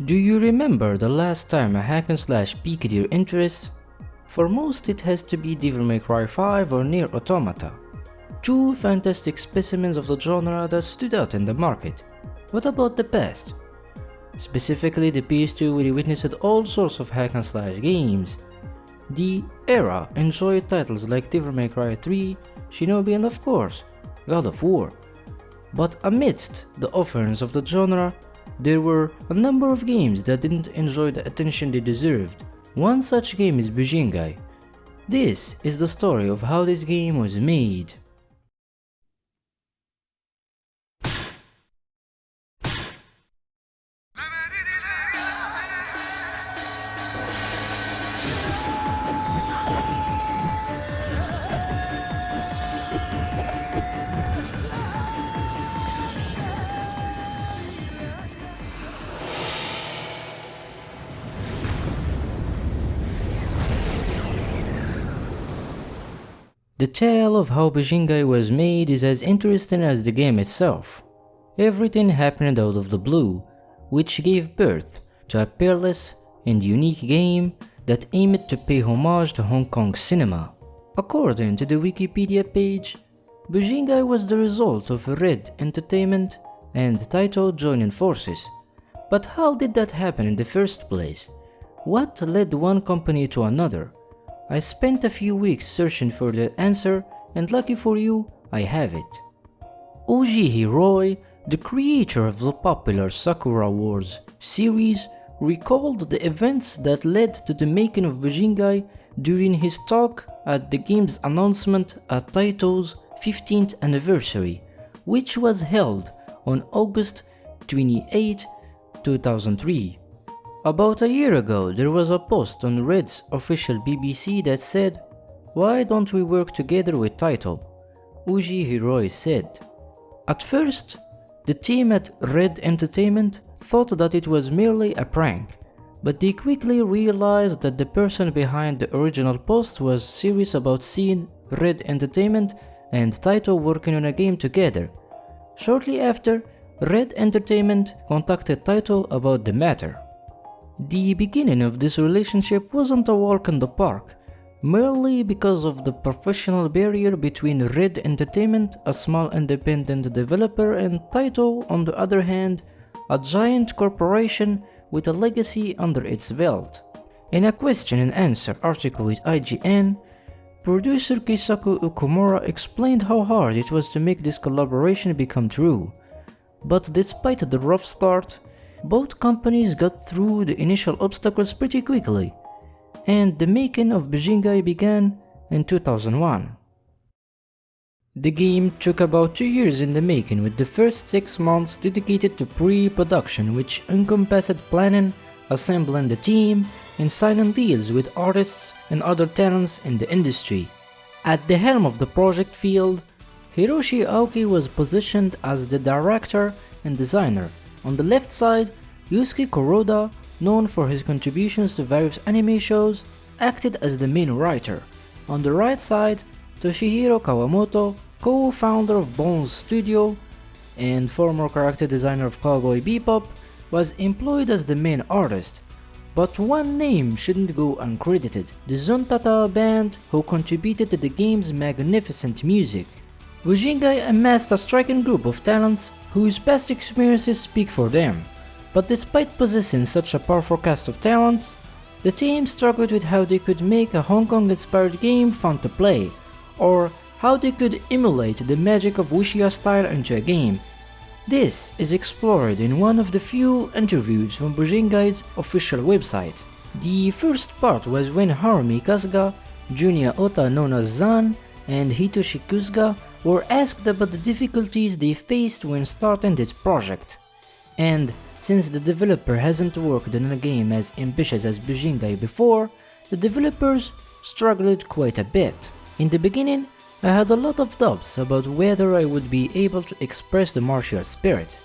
Do you remember the last time a hack and slash piqued your interest? For most it has to be Devil May Cry 5 or Nier Automata. Two fantastic specimens of the genre that stood out in the market. What about the past? Specifically the PS2 where we witnessed all sorts of hack and slash games. The era enjoyed titles like Devil May Cry 3, Shinobi and of course, God of War. But amidst the offerings of the genre, there were a number of games that didn't enjoy the attention they deserved. One such game is Bujingai. This is the story of how this game was made. The tale of how Bujingai was made is as interesting as the game itself. Everything happened out of the blue, which gave birth to a peerless and unique game that aimed to pay homage to Hong Kong cinema. According to the Wikipedia page, Bujingai was the result of Red Entertainment and Taito joining forces. But how did that happen in the first place? What led one company to another? I spent a few weeks searching for the answer, and lucky for you, I have it. Oji Hiroi, the creator of the popular Sakura Wars series, recalled the events that led to the making of Bujingai during his talk at the game's announcement at Taito's 15th anniversary, which was held on August 28, 2003. About a year ago, there was a post on Red's official BBC that said, "Why don't we work together with Taito?" Oji Hiroi said. At first, the team at Red Entertainment thought that it was merely a prank, but they quickly realized that the person behind the original post was serious about seeing Red Entertainment and Taito working on a game together. Shortly after, Red Entertainment contacted Taito about the matter. The beginning of this relationship wasn't a walk in the park, merely because of the professional barrier between Red Entertainment, a small independent developer, and Taito, on the other hand, a giant corporation with a legacy under its belt. In a question and answer article with IGN, producer Keisaku Okumura explained how hard it was to make this collaboration become true. But despite the rough start, both companies got through the initial obstacles pretty quickly, and the making of Bujingai began in 2001. The game took about 2 years in the making, with the first 6 months dedicated to pre-production, which encompassed planning, assembling the team, and signing deals with artists and other talents in the industry. At the helm of the project field, Hiroshi Aoki was positioned as the director and designer. On the left side, Yusuke Kuroda, known for his contributions to various anime shows, acted as the main writer. On the right side, Toshihiro Kawamoto, co-founder of Bones Studio and former character designer of Cowboy Bebop, was employed as the main artist. But one name shouldn't go uncredited: the Zontata band, who contributed to the game's magnificent music. Bujingai amassed a striking group of talents whose past experiences speak for them. But despite possessing such a powerful cast of talents, the team struggled with how they could make a Hong Kong-inspired game fun to play, or how they could emulate the magic of Wuxia style into a game. This is explored in one of the few interviews from Bujingai's official website. The first part was when Harumi Kasuga, Junya Ota known as Zan, and Hitoshi Kusuga were asked about the difficulties they faced when starting this project. And since the developer hasn't worked on a game as ambitious as Bujingai before, the developers struggled quite a bit. In the beginning, I had a lot of doubts about whether I would be able to express the martial spirit.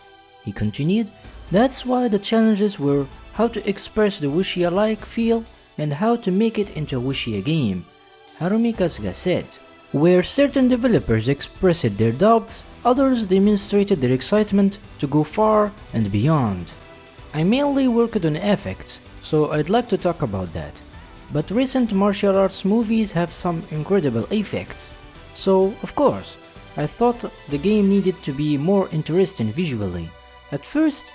He continued, "That's why the challenges were how to express the Wuxia-like feel and how to make it into a Wuxia game," Harumi Kasuga said. Where certain developers expressed their doubts, others demonstrated their excitement to go far and beyond. I mainly worked on effects, so I'd like to talk about that. But recent martial arts movies have some incredible effects, so of course, I thought the game needed to be more interesting visually. At first,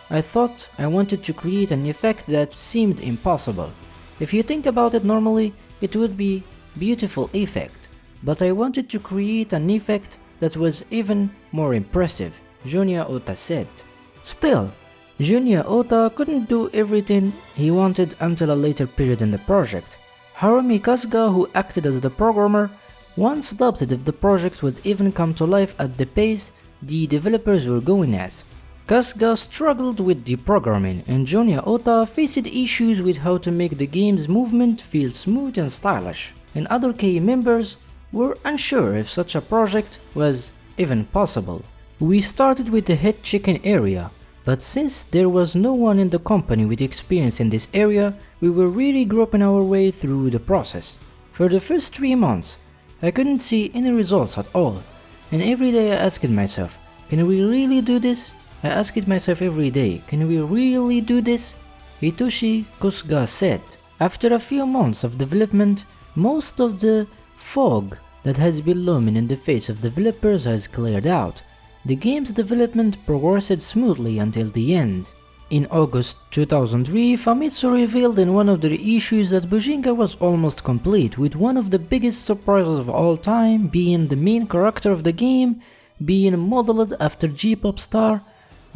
I thought I wanted to create an effect that seemed impossible. If you think about it normally, it would be beautiful effect, but I wanted to create an effect that was even more impressive, Junya Ota said. Still, Junya Ota couldn't do everything he wanted until a later period in the project. Harumi Kasuga, who acted as the programmer, once doubted if the project would even come to life at the pace the developers were going at. Kasuga struggled with the programming, and Junya Ota faced issues with how to make the game's movement feel smooth and stylish, and other key members were unsure if such a project was even possible. We started with the head chicken area, but since there was no one in the company with experience in this area, we were really groping our way through the process. For the first 3 months, I couldn't see any results at all, and every day I asked myself, can we really do this? I asked myself every day, can we really do this? Hitoshi Kasuga said. After a few months of development, most of the fog that has been looming in the face of developers has cleared out. The game's development progressed smoothly until the end. In August 2003, Famitsu revealed in one of their issues that Bujingai was almost complete, with one of the biggest surprises of all time being the main character of the game being modeled after J-pop star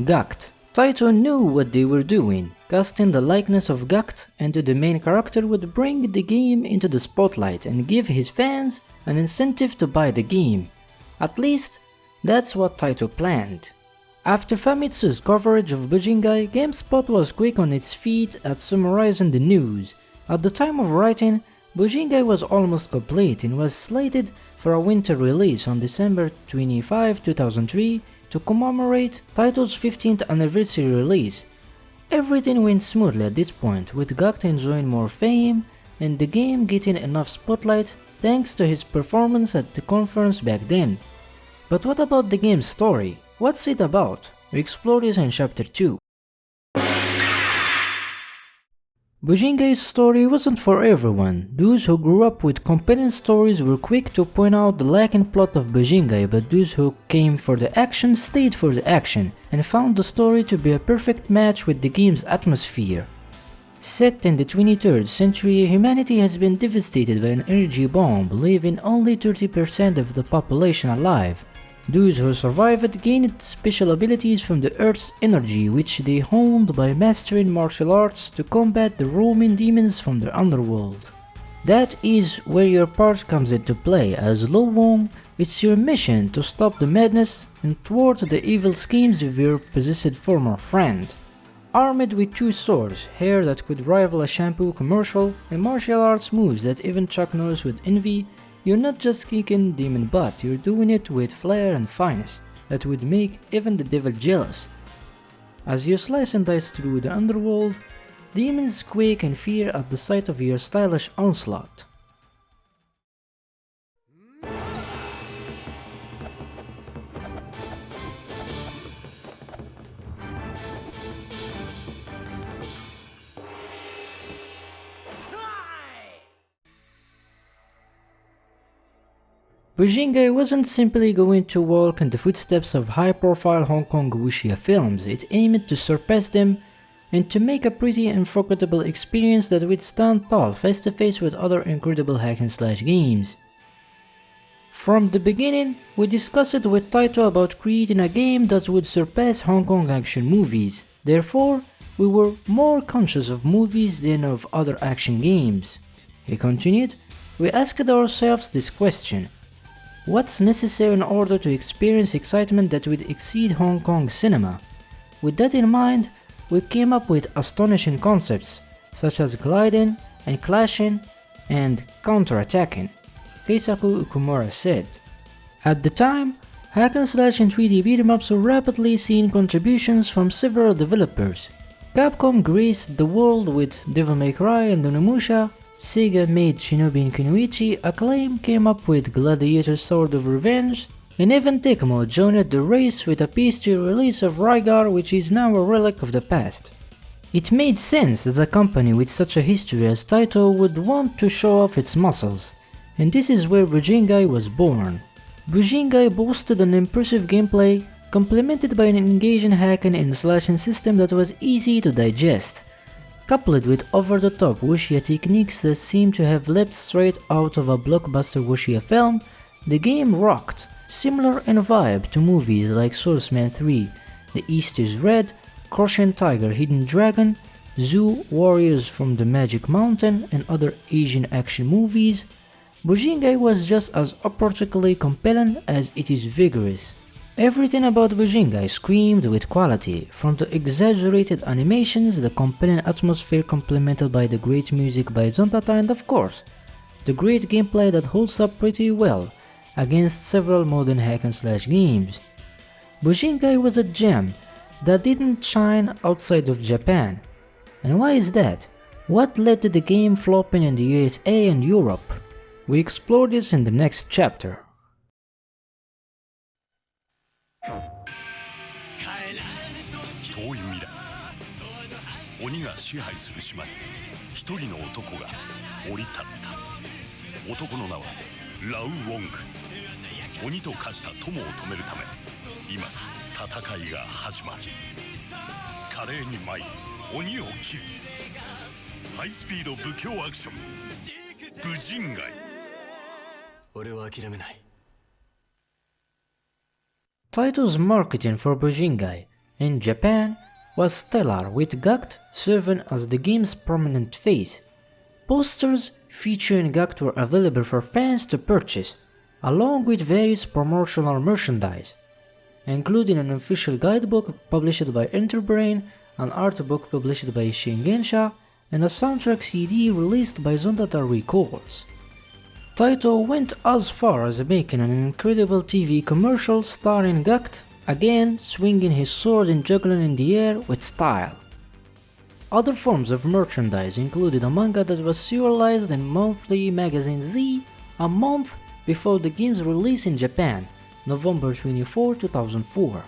Gakt. Taito knew what they were doing. Casting the likeness of Gakt into the main character would bring the game into the spotlight and give his fans an incentive to buy the game. At least, that's what Taito planned. After Famitsu's coverage of Bujingai, GameSpot was quick on its feet at summarizing the news. At the time of writing, Bujingai was almost complete and was slated for a winter release on December 25, 2003 to commemorate Taito's 15th anniversary release. Everything went smoothly at this point, with Gakt enjoying more fame and the game getting enough spotlight thanks to his performance at the conference back then. But what about the game's story? What's it about? We explore this in chapter 2. Bujingai's story wasn't for everyone. Those who grew up with compelling stories were quick to point out the lacking plot of Bujingai, but those who came for the action stayed for the action, and found the story to be a perfect match with the game's atmosphere. Set in the 23rd century, humanity has been devastated by an energy bomb, leaving only 30% of the population alive. Those who survived gained special abilities from the Earth's energy, which they honed by mastering martial arts to combat the roaming demons from the underworld. That is where your part comes into play. As Lo Wong, it's your mission to stop the madness and thwart the evil schemes of your possessed former friend. Armed with 2 swords, hair that could rival a shampoo commercial, and martial arts moves that even Chuck Norris would envy, you're not just kicking demon butt, you're doing it with flair and finesse that would make even the devil jealous. As you slice and dice through the underworld, demons quake in fear at the sight of your stylish onslaught. Bujingai wasn't simply going to walk in the footsteps of high-profile Hong Kong wuxia films, it aimed to surpass them and to make a pretty unforgettable experience that would stand tall face to face with other incredible hack-and-slash games. From the beginning, we discussed with Taito about creating a game that would surpass Hong Kong action movies. Therefore, we were more conscious of movies than of other action games. He continued, we asked ourselves this question. What's necessary in order to experience excitement that would exceed Hong Kong cinema? With that in mind, we came up with astonishing concepts, such as gliding and clashing and counter-attacking, Keisaku Ukumura said. At the time, hack and slash and 3D beat-em-ups were rapidly seeing contributions from several developers. Capcom graced the world with Devil May Cry and Onimusha, Sega made Shinobi and Kunoichi, Acclaim came up with Gladiator Sword of Revenge, and even Tecmo joined the race with a PS2 release of Rygar, which is now a relic of the past. It made sense that a company with such a history as Taito would want to show off its muscles, and this is where Bujingai was born. Bujingai boasted an impressive gameplay, complemented by an engaging hacking and slashing system that was easy to digest. Coupled with over-the-top Wuxia techniques that seemed to have leapt straight out of a blockbuster Wuxia film, the game rocked, similar in vibe to movies like Swordsman 3, The East is Red, Crushing Tiger Hidden Dragon, Zoo Warriors from the Magic Mountain, and other Asian action movies. Bujingai was just as optically compelling as it is vigorous. Everything about Bujingai screamed with quality, from the exaggerated animations, the compelling atmosphere complemented by the great music by Zontata, and of course, the great gameplay that holds up pretty well against several modern hack-and-slash games. Bujingai was a gem that didn't shine outside of Japan. And why is that? What led to the game flopping in the USA and Europe? We explore this in the next chapter. 遠い未来、鬼が支配する島に一人の男が降り立った。男の名はラウ・ウォング。鬼と化した友を止めるため、今戦いが始まる。華麗に舞い鬼を斬るハイスピード武教アクション、武人街。俺は諦めない。 Taito's marketing for Bujingai in Japan was stellar, with Gact serving as the game's prominent face. Posters featuring Gact were available for fans to purchase, along with various promotional merchandise, including an official guidebook published by Enterbrain, an art book published by Shingensha, and a soundtrack CD released by Zontata Records. Taito went as far as making an incredible TV commercial starring Gact, again swinging his sword and juggling in the air with style. Other forms of merchandise included a manga that was serialized in monthly magazine Z a month before the game's release in Japan, November 24, 2004.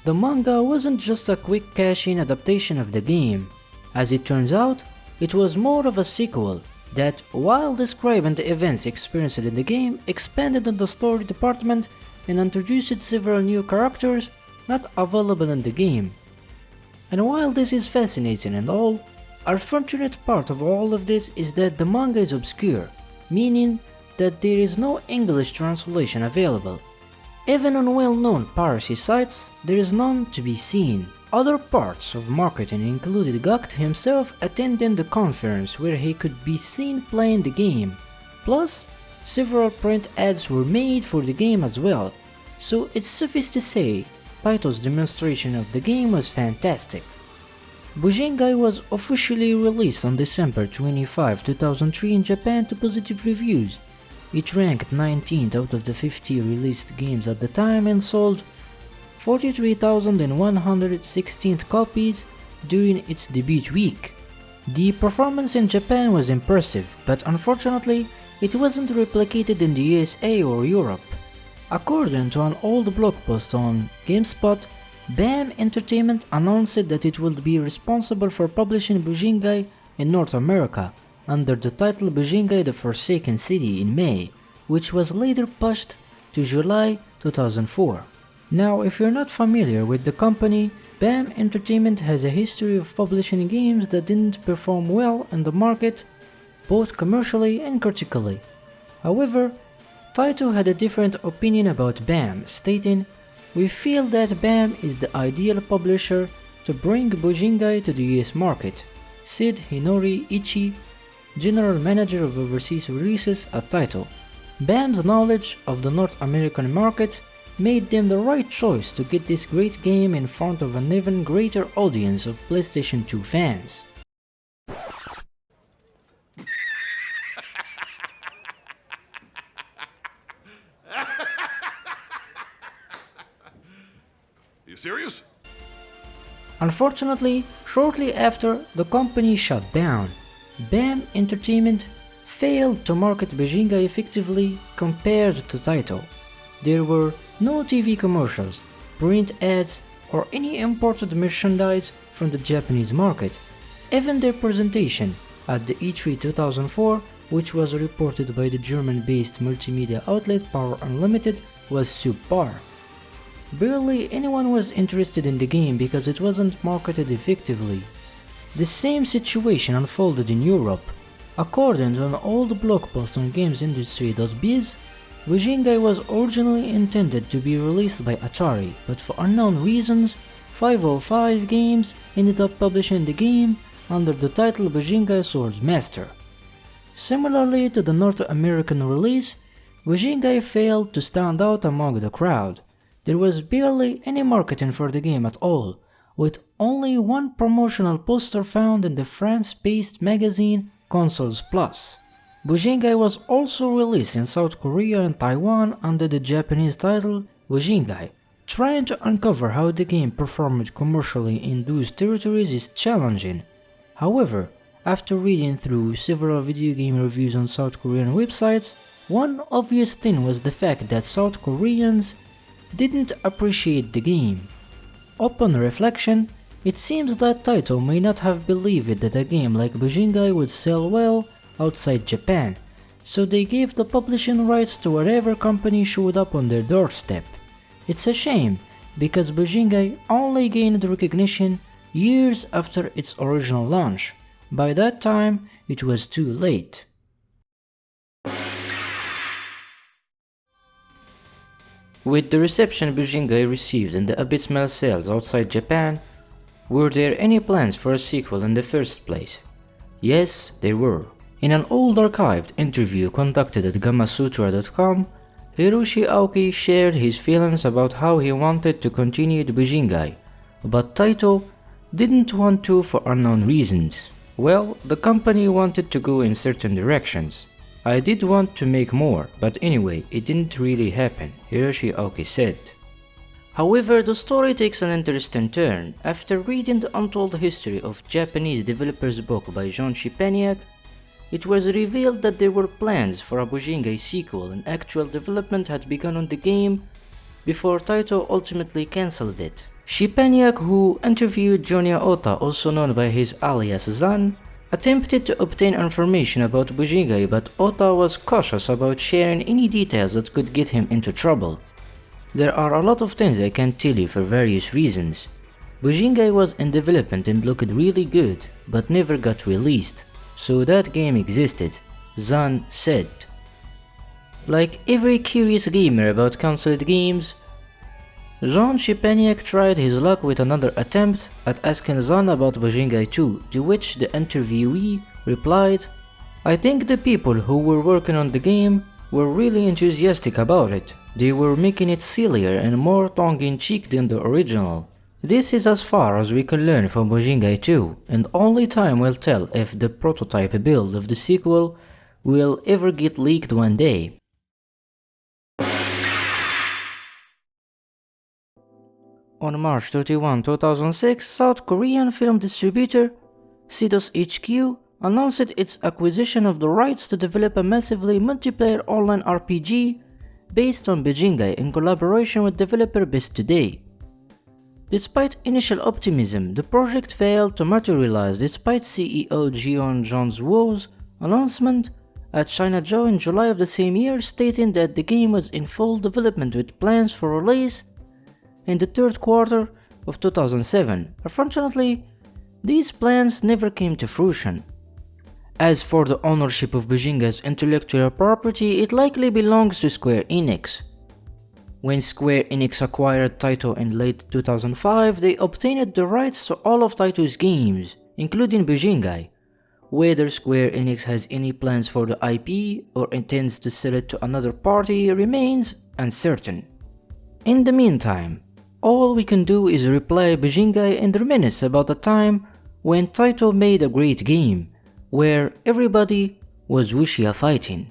The manga wasn't just a quick cash-in adaptation of the game. As it turns out, it was more of a sequel that, while describing the events experienced in the game, expanded on the story department and introduced several new characters not available in the game. And while this is fascinating and all, a unfortunate part of all of this is that the manga is obscure, meaning that there is no English translation available. Even on well-known piracy sites, there is none to be seen. Other parts of marketing included Gact himself attending the conference where he could be seen playing the game. Plus, several print ads were made for the game as well, so it's suffice to say, Taito's demonstration of the game was fantastic. Bujingai was officially released on December 25, 2003 in Japan to positive reviews. It ranked 19th out of the 50 released games at the time and sold 43,116 copies during its debut week. The performance in Japan was impressive, but unfortunately, it wasn't replicated in the USA or Europe. According to an old blog post on GameSpot, BAM Entertainment announced that it would be responsible for publishing Bujingai in North America under the title Bujingai the Forsaken City in May, which was later pushed to July 2004. Now, if you're not familiar with the company, BAM Entertainment has a history of publishing games that didn't perform well in the market, both commercially and critically. However, Taito had a different opinion about BAM, stating, "We feel that BAM is the ideal publisher to bring Bujingai to the US market," said Hinori Ichi, General Manager of Overseas Releases at Taito. BAM's knowledge of the North American market made them the right choice to get this great game in front of an even greater audience of PlayStation 2 fans. You serious? Unfortunately, shortly after, the company shut down. BAM Entertainment failed to market Bujingai effectively compared to Taito. There were no TV commercials, print ads, or any imported merchandise from the Japanese market, Even their presentation at the E3 2004, which was reported by the German-based multimedia outlet Power Unlimited, was subpar. Barely anyone was interested in the game because it wasn't marketed effectively. The same situation unfolded in Europe. According to an old blog post on gamesindustry.biz, Bujingai was originally intended to be released by Atari, but for unknown reasons, 505 Games ended up publishing the game under the title Bujingai Sword Master. Similarly to the North American release, Bujingai failed to stand out among the crowd. There was barely any marketing for the game at all, with only one promotional poster found in the France-based magazine Consoles Plus. Bujingai was also released in South Korea and Taiwan under the Japanese title Bujingai. Trying to uncover how the game performed commercially in those territories is challenging. However, after reading through several video game reviews on South Korean websites, one obvious thing was the fact that South Koreans didn't appreciate the game. Upon reflection, it seems that Taito may not have believed that a game like Bujingai would sell well outside Japan, so they gave the publishing rights to whatever company showed up on their doorstep. It's a shame, because Bujingai only gained recognition years after its original launch. By that time, it was too late. With the reception Bujingai received and the abysmal sales outside Japan, were there any plans for a sequel in the first place? Yes, there were. In an old archived interview conducted at gamasutra.com, Hiroshi Aoki shared his feelings about how he wanted to continue the Bujingai, but Taito didn't want to for unknown reasons. Well, the company wanted to go in certain directions. I did want to make more, but anyway, it didn't really happen, Hiroshi Aoki said. However, the story takes an interesting turn. After reading the untold history of Japanese developers book by Jean Chipaniak, it was revealed that there were plans for a Bujingai sequel and actual development had begun on the game before Taito ultimately cancelled it. Chipaniak, who interviewed Junya Ota, also known by his alias Zan, attempted to obtain information about Bujingai, but Ota was cautious about sharing any details that could get him into trouble. There are a lot of things I can't tell you for various reasons. Bujingai was in development and looked really good, but never got released, so that game existed, Zan said. Like every curious gamer about cancelled games, Jean Chipaniak tried his luck with another attempt at asking Zan about Bujingai 2, to which the interviewee replied, "I think the people who were working on the game were really enthusiastic about it. They were making it sillier and more tongue-in-cheek than the original. This is as far as we can learn from Bujingai 2, and only time will tell if the prototype build of the sequel will ever get leaked one day." On March 31, 2006, South Korean film distributor Sidos HQ announced its acquisition of the rights to develop a massively multiplayer online RPG based on Bujingai in collaboration with developer Best Today. Despite initial optimism, the project failed to materialize despite CEO Jeon Jong-woo's announcement at China Joe in July of the same year, stating that the game was in full development with plans for release in the third quarter of 2007. Unfortunately, these plans never came to fruition. As for the ownership of Bujingai's intellectual property, it likely belongs to Square Enix. When Square Enix acquired Taito in late 2005, they obtained the rights to all of Taito's games, including Bujingai. Whether Square Enix has any plans for the IP or intends to sell it to another party remains uncertain. In the meantime, all we can do is replay Bujingai and reminisce about a time when Taito made a great game, where everybody was Wuxia fighting.